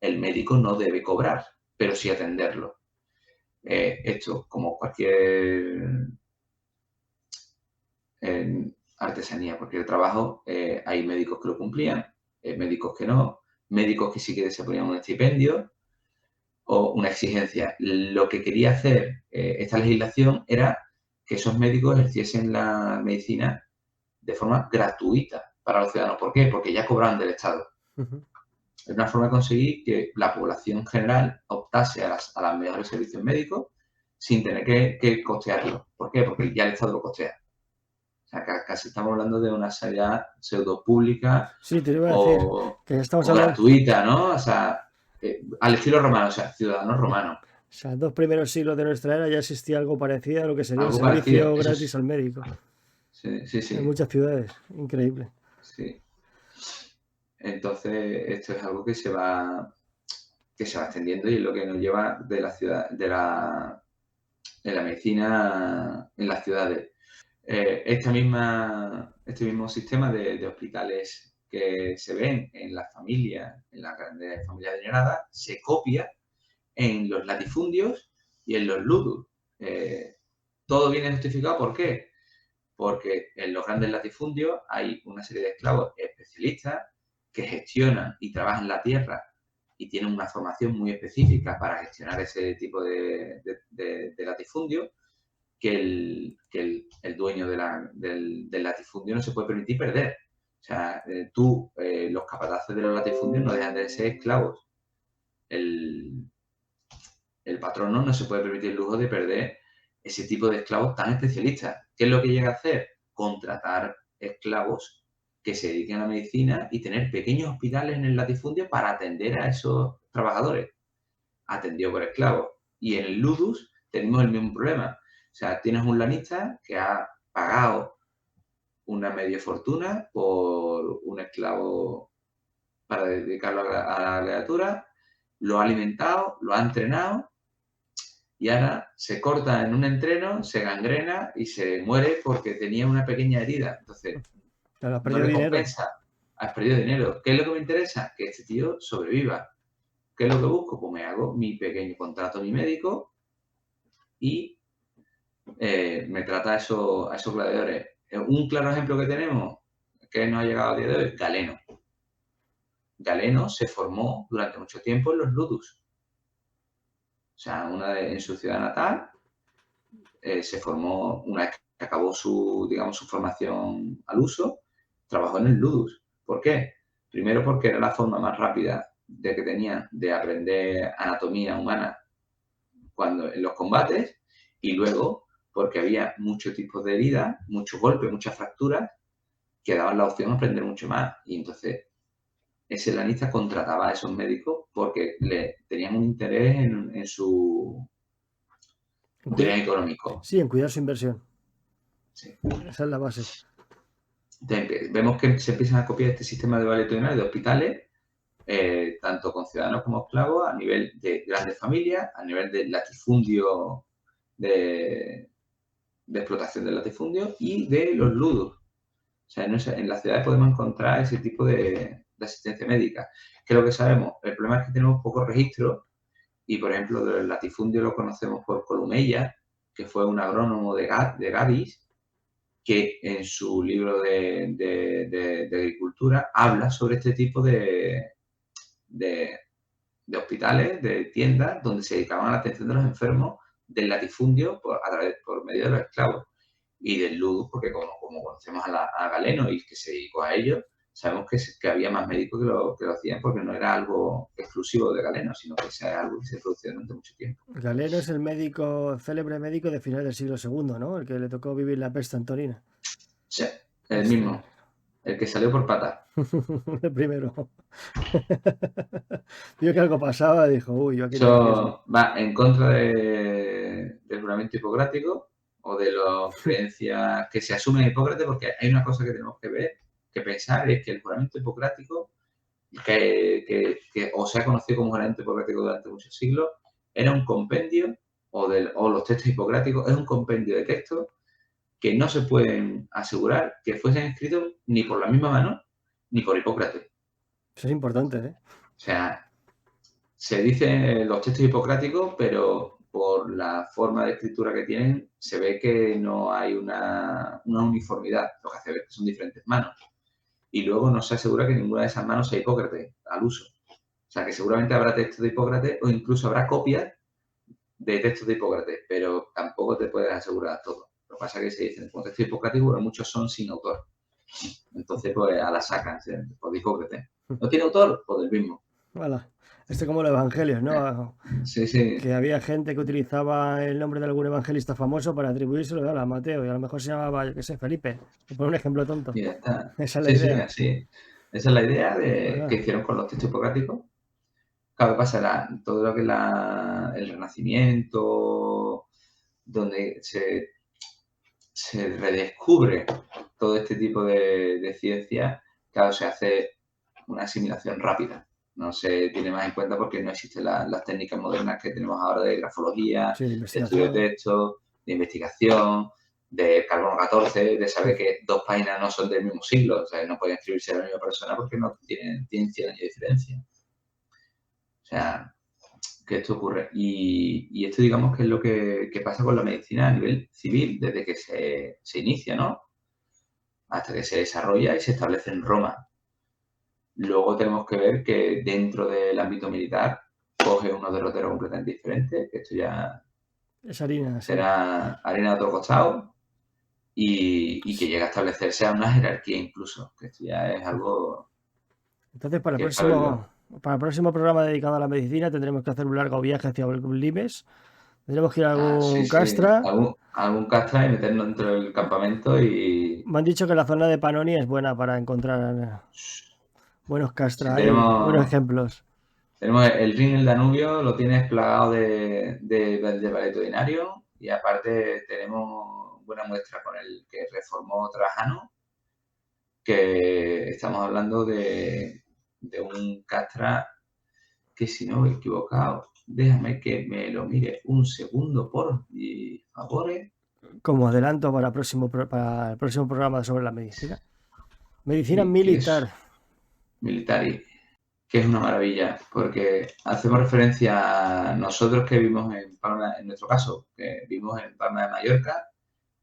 el médico no debe cobrar, pero sí atenderlo. Esto, como cualquier artesanía, cualquier trabajo, hay médicos que lo cumplían, médicos que no, médicos que sí que se ponían un estipendio o una exigencia. Lo que quería hacer esta legislación era que esos médicos ejerciesen la medicina de forma gratuita para los ciudadanos. ¿Por qué? Porque ya cobraban del Estado. Ujú. Es una forma de conseguir que la población general optase a los mejores servicios médicos sin tener que costearlo. ¿Por qué? Porque ya el Estado lo costea. O sea, casi estamos hablando de una sanidad pseudo pública Sí, te lo iba a decir, o, que ya estamos o hablando, gratuita, ¿no? O sea, al estilo romano, o sea, ciudadanos romanos. o sea, 2 primeros siglos de nuestra era ya existía algo parecido a lo que sería un Algo parecido. servicio Eso gratis es. al médico Sí, sí, en sí. muchas ciudades, increíble. Sí. Entonces, esto es algo que se va extendiendo y es lo que nos lleva de la ciudad, de la medicina en las ciudades. Este mismo sistema de hospitales que se ven en las familias, en las grandes familias adineradas, se copia en los latifundios y en los ludus. Todo viene justificado, ¿por qué? Porque en los grandes latifundios hay una serie de esclavos especialistas que gestionan y trabajan la tierra y tienen una formación muy específica para gestionar ese tipo de latifundio que el dueño del latifundio no se puede permitir perder. O sea, los capataces de los latifundios no dejan de ser esclavos. El, el patrono no se puede permitir el lujo de perder ese tipo de esclavos tan especialistas. ¿Qué es lo que llega a hacer? Contratar esclavos que se dediquen a la medicina y tener pequeños hospitales en el latifundio para atender a esos trabajadores, atendido por esclavos. Y en el ludus tenemos el mismo problema. O sea, tienes un lanista que ha pagado una media fortuna por un esclavo para dedicarlo a la criatura, lo ha alimentado, lo ha entrenado y ahora se corta en un entreno, se gangrena y se muere porque tenía una pequeña herida. Entonces, Claro, has no perdido le dinero. compensa, has perdido dinero. ¿Qué es lo que me interesa? Que este tío sobreviva. ¿Qué es lo que busco? Pues me hago mi pequeño contrato a mi médico y me trata a esos gladiadores. Un claro ejemplo que tenemos, que nos ha llegado a día de hoy, Galeno. Galeno se formó durante mucho tiempo en los ludus. O sea, en su ciudad natal, se formó, una vez que acabó digamos, su formación al uso, trabajó en el ludus. ¿Por qué? Primero porque era la forma más rápida que tenía de aprender anatomía humana en los combates, y luego porque había muchos tipos de heridas, muchos golpes, muchas fracturas, que daban la opción de aprender mucho más. Y entonces ese lanista contrataba a esos médicos porque tenían un interés en su En interés cuida- económico. Sí, en cuidar su inversión. Sí. Esa es la base. Vemos que se empiezan a copiar este sistema de valetudinario de hospitales, tanto con ciudadanos como esclavos, a nivel de grandes familias, a nivel de latifundio, de explotación del latifundio y de los ludos. O sea, en las ciudades podemos encontrar ese tipo de asistencia médica. ¿Qué es lo que sabemos? El problema es que tenemos pocos registros Y, por ejemplo, el latifundio lo conocemos por Columella, que fue un agrónomo de Gadis, que en su libro de agricultura habla sobre este tipo de hospitales, de tiendas, donde se dedicaban a la atención de los enfermos del latifundio por medio de los esclavos. Y del ludus, porque como conocemos a Galeno y que se dedicó a ello, sabemos que había más médicos que lo hacían, porque no era algo exclusivo de Galeno, sino que es algo que se producía durante mucho tiempo. Galeno es el médico, célebre médico de finales del siglo II, ¿no? El que le tocó vivir la peste antonina. Sí, el mismo, el que salió por patas. El primero. Vio que algo pasaba y dijo, uy, yo aquí no me arriesgo. Eso va en contra del juramento hipocrático o de las creencias que se asumen en Hipócrates, porque hay una cosa que tenemos que ver, que pensar, es que el juramento hipocrático, que o se ha conocido como juramento hipocrático durante muchos siglos, era un compendio, o los textos hipocráticos, es un compendio de textos que no se pueden asegurar que fuesen escritos ni por la misma mano ni por Hipócrates. Eso es importante, ¿eh? O sea, se dicen los textos hipocráticos, pero por la forma de escritura que tienen, se ve que no hay una uniformidad, lo que hace ver que son diferentes manos. Y luego no se asegura que ninguna de esas manos sea Hipócrates al uso. O sea, que seguramente habrá textos de Hipócrates o incluso habrá copias de textos de Hipócrates, pero tampoco te puedes asegurar todo. Lo que pasa es que se dicen, como textos hipocráticos, pero muchos son sin autor. Entonces, pues a la sacan, por Hipócrates. ¿No tiene autor? Pues del mismo. Voilà. Como los evangelios, ¿no? Sí, sí. Que había gente que utilizaba el nombre de algún evangelista famoso para atribuírselo a Mateo, y a lo mejor se llamaba, yo qué sé, Felipe, por un ejemplo tonto. Y ya está. Esa es la Sí, sí, idea. así. Esa es la idea Voilà. que hicieron con los textos hipocráticos. Claro, ¿qué pasa? Todo lo que es el Renacimiento, donde se redescubre todo este tipo de ciencia, claro, se hace una asimilación rápida. No se tiene más en cuenta porque no existen las técnicas modernas que tenemos ahora de grafología, Sí, de de estudio de investigación. texto, de investigación, de carbono 14, de saber que dos páginas no son del mismo siglo, o sea, no pueden escribirse la misma persona porque no tienen 100 años de diferencia. O sea, que esto ocurre. Y esto, digamos, que es lo que pasa con la medicina a nivel civil, desde que se inicia, ¿no? Hasta que se desarrolla y se establece en Roma. Luego tenemos que ver que dentro del ámbito militar coge unos derroteros completamente diferentes, que esto ya Es harina, sí. será harina de otro costado, y que llega a establecerse a una jerarquía incluso, que esto ya es algo Entonces, que es para verlo. para el próximo programa dedicado a la medicina tendremos que hacer un largo viaje hacia Libes. Tendremos que ir a Ah, sí, algún sí, castra. algún castra y meternos dentro del campamento y Me han dicho que la zona de Panonia es buena para encontrar buenos si castra y buenos tenemos ejemplos. el Rin, el Danubio, lo tienes plagado de valetudinario y aparte tenemos buena muestra con el que reformó Trajano, que estamos hablando de un castra que, si no me he equivocado, déjame que me lo mire un segundo por favor. Como adelanto para el próximo programa sobre la medicina. Medicina Sí, que es militar. militar y que es una maravilla, porque hacemos referencia a nosotros que vivimos en Palma, en nuestro caso, que vivimos en Palma de Mallorca,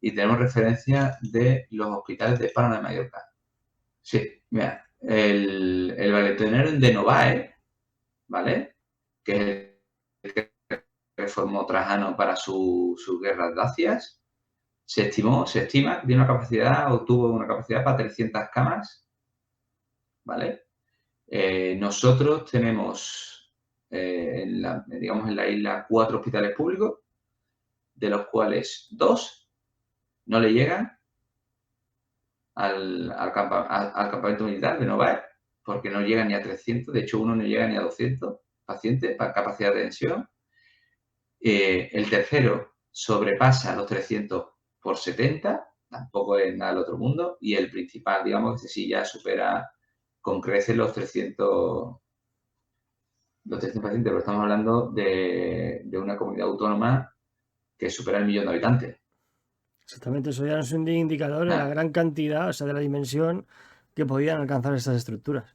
y tenemos referencia de los hospitales de Palma de Mallorca. Sí, mira, el valetonero de Novae, ¿vale? Que es el que reformó Trajano para sus guerras dacias, se estima que tiene una capacidad o tuvo una capacidad para 300 camas, ¿vale? Nosotros tenemos, digamos, en la isla 4 hospitales públicos, de los cuales 2 no le llegan al campamento militar de Novae, porque no llega ni a 300, de hecho uno no llega ni a 200 pacientes para capacidad de atención. El tercero sobrepasa los 300 por 70, tampoco es nada del otro mundo, y el principal, digamos, que sí ya supera con creces los 300 pacientes, pero estamos hablando de una comunidad autónoma que supera el 1.000.000 de habitantes. Exactamente, eso ya es un indicador de la Ah, gran cantidad, o sea, de la dimensión que podían alcanzar estas estructuras.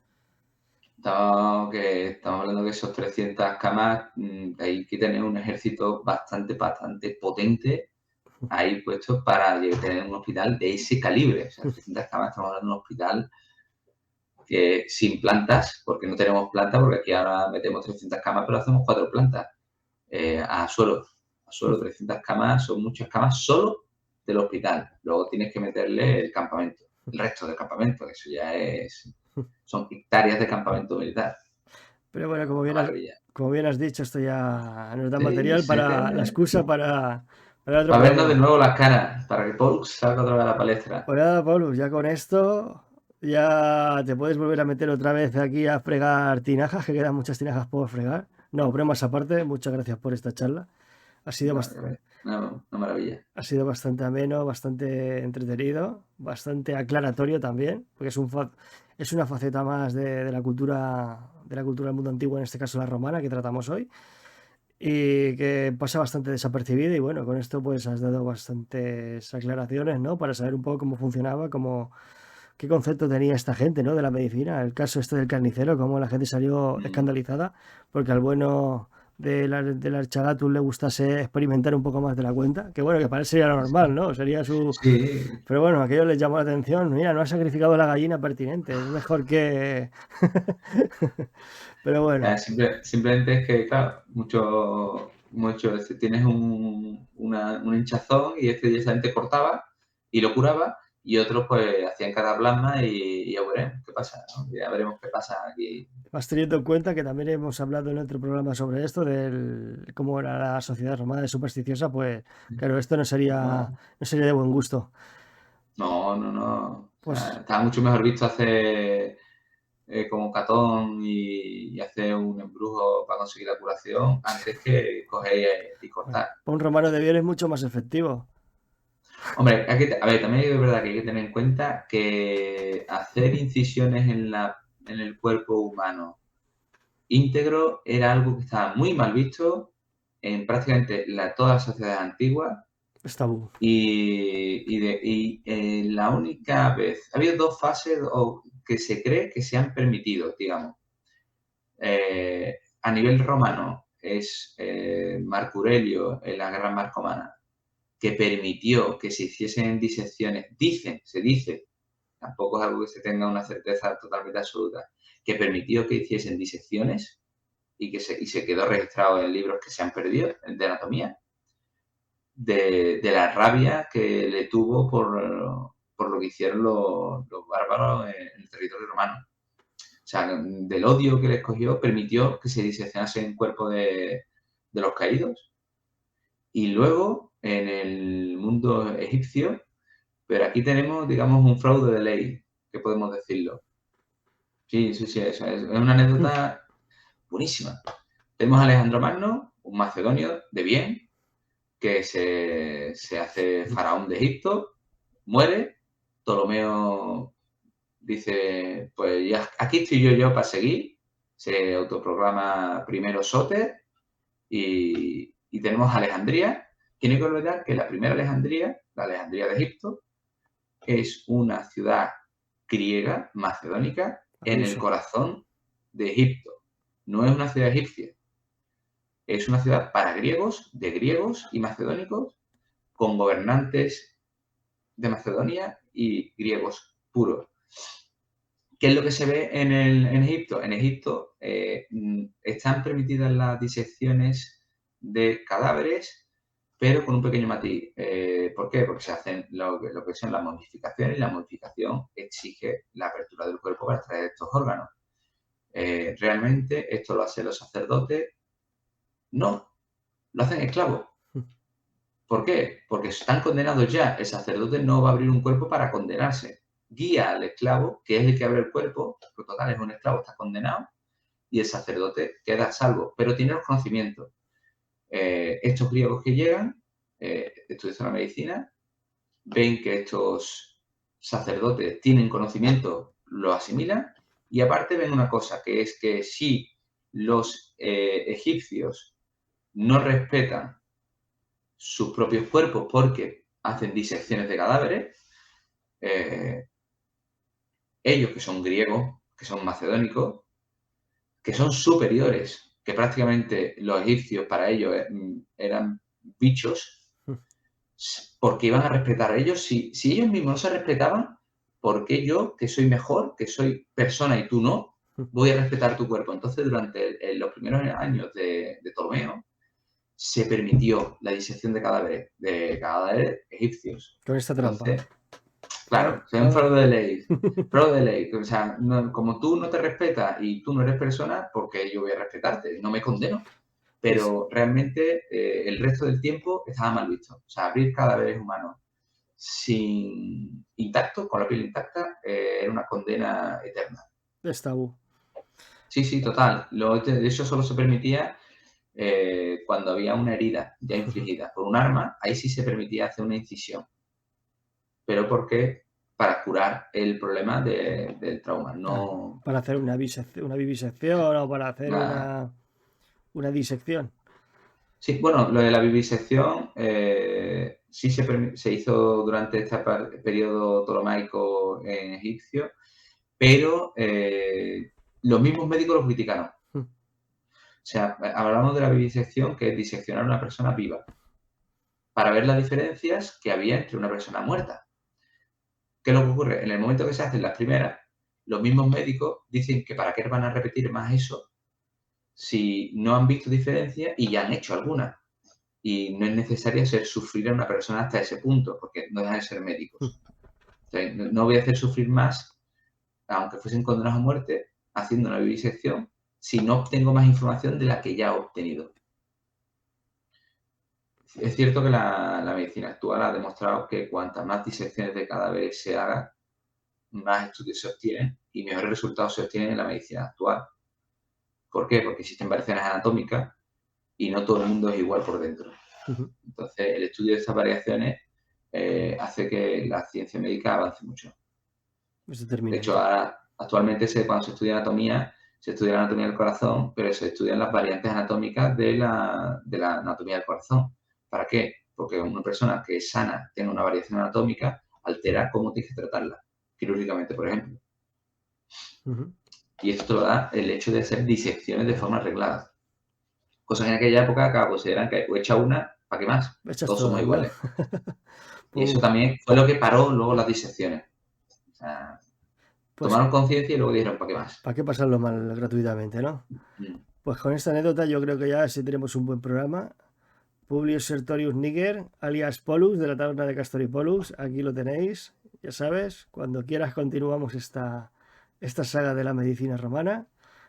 Estamos hablando que esos 300 camas, hay que tener un ejército bastante potente ahí puestos para tener un hospital de ese calibre. O sea, 300 camas, estamos hablando de un hospital que sin plantas, porque no tenemos planta, porque aquí ahora metemos 300 camas, pero hacemos 4 plantas a suelo. A suelo, 300 camas, son muchas camas solo del hospital. Luego tienes que meterle el campamento, el resto del campamento, que eso ya son hectáreas de campamento militar. Pero bueno, Una maravilla. como bien has dicho, esto ya nos da Sí, material para la excusa para otro para vernos de programa. nuevo las caras, para que Pollux salga otra vez a la palestra. Pues nada, Paulus, ya con esto ya te puedes volver a meter otra vez aquí a fregar tinajas, que quedan muchas tinajas por fregar. No, bromas aparte, muchas gracias por esta charla. Ha sido, Una maravilla. ha sido bastante ameno, bastante entretenido, bastante aclaratorio también, porque es una faceta más de la cultura del mundo antiguo, en este caso la romana, que tratamos hoy, y que pasa bastante desapercibida. Y bueno, con esto pues has dado bastantes aclaraciones, ¿no? Para saber un poco cómo funcionaba, qué concepto tenía esta gente, ¿no? De la medicina. El caso este del carnicero, cómo la gente salió Mm. escandalizada, porque al bueno del Archagatus le gustase experimentar un poco más de la cuenta, que bueno, que para él sería lo normal, ¿no? Sería su... Sí, Pero bueno, aquello les llamó la atención. Mira, no ha sacrificado la gallina pertinente, es mejor que... Pero bueno, simplemente es que, claro, si tienes un hinchazón y este directamente cortaba y lo curaba, y otros pues hacían cataplasma y ya veremos qué pasa, ¿no? Ya veremos qué pasa aquí. vas teniendo en cuenta que también hemos hablado en otro programa sobre esto, del cómo era la sociedad romana de supersticiosa, pues claro, esto No, no sería de buen gusto. no. O sea, Pues, estaba mucho mejor visto hacer como Catón y hacer un embrujo para conseguir la curación antes que coger y bueno, cortar. para un romano de bien es mucho más efectivo. Hombre, a ver, también es verdad que hay que tener en cuenta que hacer incisiones en el cuerpo humano íntegro era algo que estaba muy mal visto en prácticamente todas las sociedades antiguas Es tabú. la única vez, ha habido dos fases que se cree que se han permitido, digamos. A nivel romano es Marco Aurelio en la Guerra Marcomana, que permitió que se hiciesen disecciones, se dice, tampoco es algo que se tenga una certeza totalmente absoluta, que permitió que hiciesen disecciones y se quedó registrado en libros que se han perdido de anatomía, de la rabia que le tuvo por lo que hicieron los bárbaros en el territorio romano. O sea, del odio que les cogió, permitió que se diseccionase en cuerpo de los caídos. Y luego, en el mundo egipcio, pero aquí tenemos, digamos, un fraude de ley, que podemos decirlo. Sí, es una anécdota buenísima. Tenemos a Alejandro Magno, un macedonio de bien, que se hace faraón de Egipto, muere, Ptolomeo dice, pues ya aquí estoy yo para seguir, se autoproclama primero Soter y tenemos Alejandría. Tiene que olvidar que la primera Alejandría, la Alejandría de Egipto, es una ciudad griega, macedónica, Al en el uso. corazón de Egipto. No es una ciudad egipcia, es una ciudad para griegos, de griegos y macedónicos, con gobernantes de Macedonia y griegos puros. ¿Qué es lo que se ve en Egipto? En Egipto están permitidas las disecciones de cadáveres, pero con un pequeño matiz. ¿Por qué? Porque se hacen lo que son las modificaciones y la modificación exige la apertura del cuerpo para extraer estos órganos. ¿Realmente esto lo hacen los sacerdotes? No, lo hacen esclavos. ¿Por qué? Porque están condenados ya. El sacerdote no va a abrir un cuerpo para condenarse. Guía al esclavo, que es el que abre el cuerpo, porque total es un esclavo, está condenado, y el sacerdote queda a salvo, pero tiene los conocimientos. Estos griegos que llegan, estudian la medicina, ven que estos sacerdotes tienen conocimiento, lo asimilan, y aparte ven una cosa, que es que si los egipcios no respetan sus propios cuerpos porque hacen disecciones de cadáveres, ellos que son griegos, que son macedónicos, que son superiores, que prácticamente los egipcios para ellos eran bichos, porque iban a respetar a ellos. Si ellos mismos no se respetaban, ¿por qué yo, que soy mejor, que soy persona y tú no, voy a respetar tu cuerpo? Entonces, durante los primeros años de Ptolomeo, se permitió la disección de cadáveres egipcios. Con esta trampa. Entonces, claro, es un fraude de ley. Fraude de ley. O sea, como tú no te respetas y tú no eres persona, porque yo voy a respetarte, no me condeno. Pero realmente el resto del tiempo estaba mal visto. O sea, abrir cadáveres humanos con la piel intacta, era una condena eterna. Es tabú. Sí, total. De hecho, solo se permitía cuando había una herida ya infligida por un arma, ahí sí se permitía hacer una incisión. Pero porque para curar el problema del trauma, no... Para hacer una vivisección o para hacer una disección. Sí, bueno, lo de la vivisección sí se hizo durante este periodo ptolomaico en egipcio, pero los mismos médicos lo criticaron. O sea, hablamos de la vivisección, que es diseccionar a una persona viva, para ver las diferencias que había entre una persona muerta. ¿Qué es lo que ocurre? En el momento que se hacen las primeras, los mismos médicos dicen que para qué van a repetir más eso si no han visto diferencias y ya han hecho algunas. Y no es necesario hacer sufrir a una persona hasta ese punto, porque no dejan de ser médicos. O sea, no voy a hacer sufrir más, aunque fuesen condenados a muerte, haciendo una vivisección, si no obtengo más información de la que ya he obtenido. Es cierto que la medicina actual ha demostrado que cuantas más disecciones de cadáveres se hagan, más estudios se obtienen y mejores resultados se obtienen en la medicina actual. ¿Por qué? Porque existen variaciones anatómicas y no todo el mundo es igual por dentro. Entonces, el estudio de estas variaciones hace que la ciencia médica avance mucho. De hecho, actualmente cuando se estudia anatomía, se estudia la anatomía del corazón, pero se estudian las variantes anatómicas de la anatomía del corazón. ¿Para qué? Porque una persona que es sana, tiene una variación anatómica, altera cómo tienes que tratarla, quirúrgicamente, por ejemplo. Y esto lo da el hecho de hacer disecciones de forma arreglada. Cosas que en aquella época, claro, consideran que echa una, ¿para qué más? Todos somos iguales. Y eso también fue lo que paró luego las disecciones. O sea, tomaron conciencia y luego dijeron, ¿para qué más? ¿Para qué pasarlo mal gratuitamente, no? Pues con esta anécdota yo creo que ya sí tenemos un buen programa. Publius Sertorius Niger, alias Polus, de la taberna de Castor y Polus. Aquí lo tenéis, ya sabes. Cuando quieras continuamos esta saga de la medicina romana.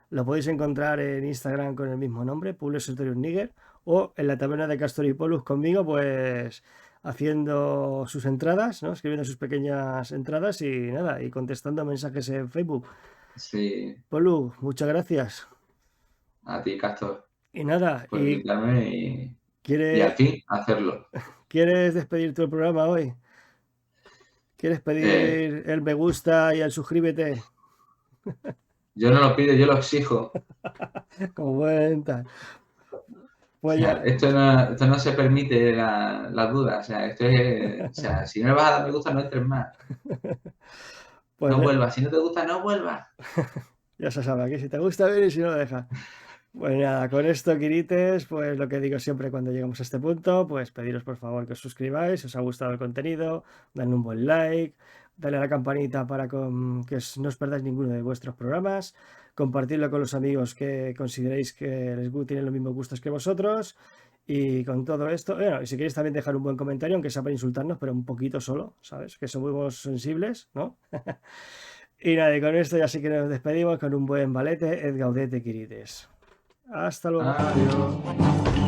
Lo podéis encontrar en Instagram con el mismo nombre, Publius Sertorius Niger, o en la taberna de Castor y Polus conmigo, pues haciendo sus entradas, ¿no? Escribiendo sus pequeñas entradas y nada, y contestando mensajes en Facebook. Sí. Polus, muchas gracias. A ti, Castor. Y nada, por invitarme y al fin hacerlo. ¿Quieres despedir tu programa hoy? ¿Quieres pedir el me gusta y el suscríbete? Yo no lo pido, yo lo exijo. Como buen tal. Pues o sea, esto no se permite las dudas. O sea, esto es, o sea, si no le vas a dar me gusta, no entres más. Pues no vuelvas. Si no te gusta, no vuelvas. Ya se sabe, aquí si te gusta, bien, y si no, lo deja. Pues nada, con esto, Quirites, pues lo que digo siempre cuando llegamos a este punto, pues pediros por favor que os suscribáis, si os ha gustado el contenido, dadle un buen like, dale a la campanita para que no os perdáis ninguno de vuestros programas, compartirlo con los amigos que consideréis que tienen los mismos gustos que vosotros. Y con todo esto, bueno, y si queréis también dejar un buen comentario, aunque sea para insultarnos, pero un poquito solo, ¿sabes? Que somos sensibles, ¿no? Y nada, y con esto ya sí que nos despedimos con un buen balete, et gaudete Quirites. Hasta luego. Adiós.